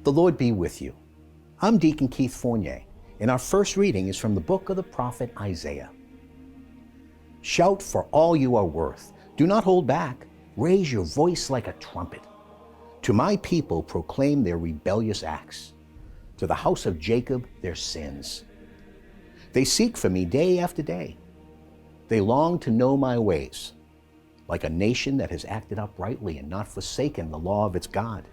The Lord be with you. I'm Deacon Keith Fournier, and our first reading is from the book of the prophet Isaiah. Shout for all you are worth. Do not hold back. Raise your voice like a trumpet. To my people proclaim their rebellious acts. To the house of Jacob their sins. They seek for me day after day. They long to know my ways, like a nation that has acted uprightly and not forsaken the law of its God.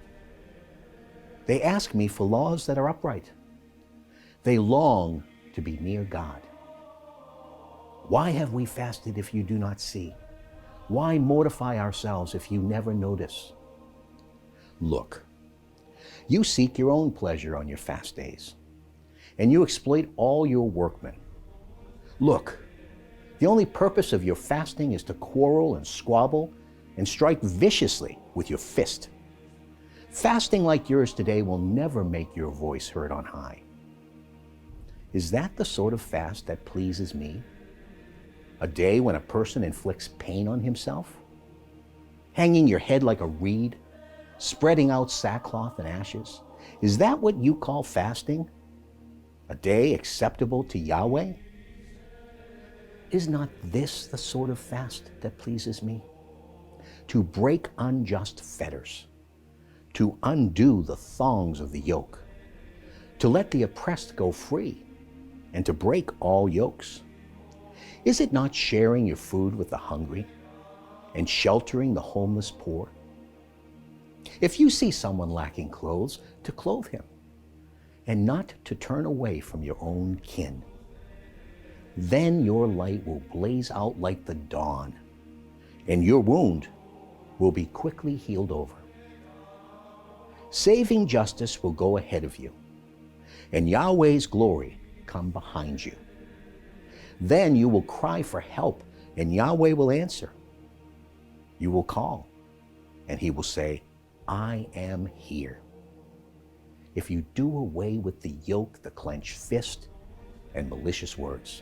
They ask me for laws that are upright. They long to be near God. Why have we fasted if you do not see? Why mortify ourselves if you never notice? Look, you seek your own pleasure on your fast days, and you exploit all your workmen. Look, the only purpose of your fasting is to quarrel and squabble and strike viciously with your fist. Fasting like yours today will never make your voice heard on high. Is that the sort of fast that pleases me? A day when a person inflicts pain on himself? Hanging your head like a reed? Spreading out sackcloth and ashes? Is that what you call fasting? A day acceptable to Yahweh? Is not this the sort of fast that pleases me? To break unjust fetters, to undo the thongs of the yoke, to let the oppressed go free, and to break all yokes. Is it not sharing your food with the hungry and sheltering the homeless poor? If you see someone lacking clothes, to clothe him, and not to turn away from your own kin. Then your light will blaze out like the dawn, and your wound will be quickly healed over. Saving justice will go ahead of you, and Yahweh's glory come behind you. Then you will cry for help, and Yahweh will answer. You will call, and he will say, I am here. If you do away with the yoke, the clenched fist, and malicious words.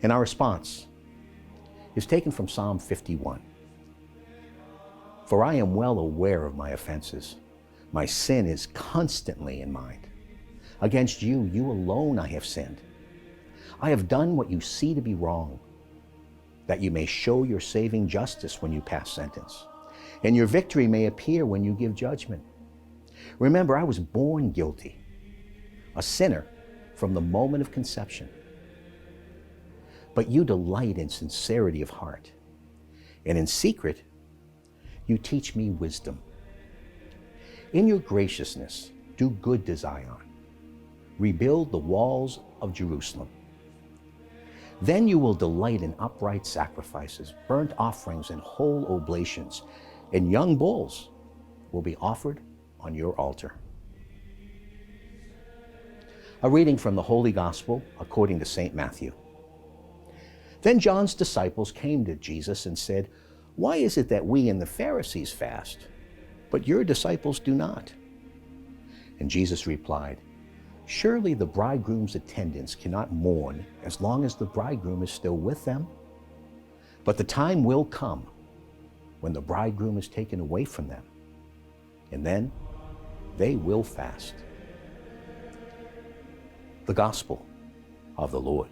And our response is taken from Psalm 51. For I am well aware of my offenses. My sin is constantly in mind. Against you, you alone I have sinned. I have done what you see to be wrong, that you may show your saving justice when you pass sentence, and your victory may appear when you give judgment. Remember, I was born guilty, a sinner from the moment of conception. But you delight in sincerity of heart, and in secret, you teach me wisdom. In your graciousness, do good to Zion. Rebuild the walls of Jerusalem. Then you will delight in upright sacrifices, burnt offerings, and whole oblations, and young bulls will be offered on your altar. A reading from the Holy Gospel according to St. Matthew. Then John's disciples came to Jesus and said, Why is it that we and the Pharisees fast, but your disciples do not? And Jesus replied, Surely the bridegroom's attendants cannot mourn as long as the bridegroom is still with them. But the time will come when the bridegroom is taken away from them, and then they will fast. The Gospel of the Lord.